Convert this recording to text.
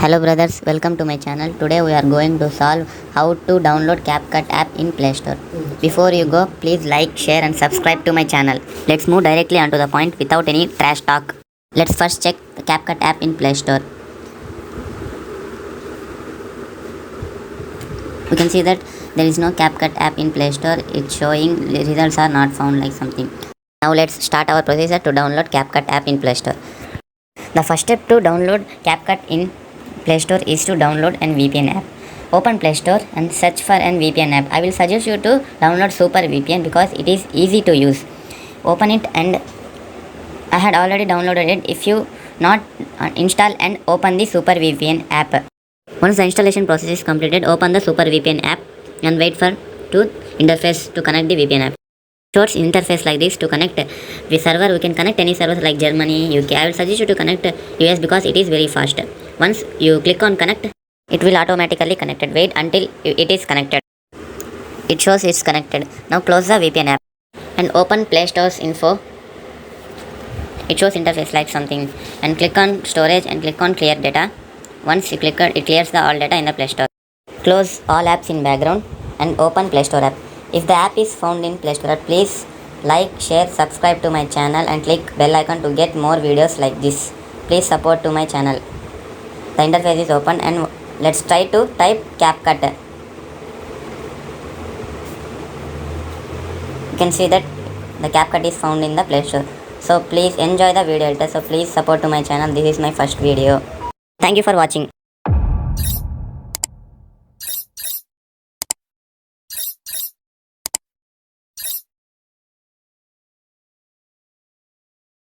Hello brothers, welcome to my channel. Today we are going to solve how to download CapCut app in Playstore. Before you go, please like, share and subscribe to my channel. Let's move directly onto the point without any trash talk. Let's first check the CapCut app in Playstore. We can see that there is no CapCut app in Playstore. It's showing results are not found like something. Now let's start our procedure to download CapCut app in Playstore. The first step to download CapCut in Playstore is to download NVPN app. Open Playstore and search for NVPN app. I will suggest you to download SuperVpN because it is easy to use. Open it, and I had already downloaded it. If you not install and open the SuperVpN app. Once the installation process is completed, open the SuperVpN app and wait for to interface to connect the VPN app. Shows interface like this. To connect the server, we can connect any servers like Germany, UK. I will suggest you to connect US because it is very fast. Once you click on connect, it will automatically connected. Wait until it is connected. It shows it's connected. Now close the VPN app and open Play Store's info. It shows interface like something, and click on storage and click on clear data. Once you click on it, clears the all data in the Play Store. Close all apps in background and open Play Store app. If the app is found in Play Store, please like, share, subscribe to my channel and click bell icon to get more videos like this. Please support to my channel. The interface is open and let's try to type CapCut. You can see that the CapCut is found in the Play Store. So please enjoy the video editor. So please support to my channel. This is my first video. Thank you for watching.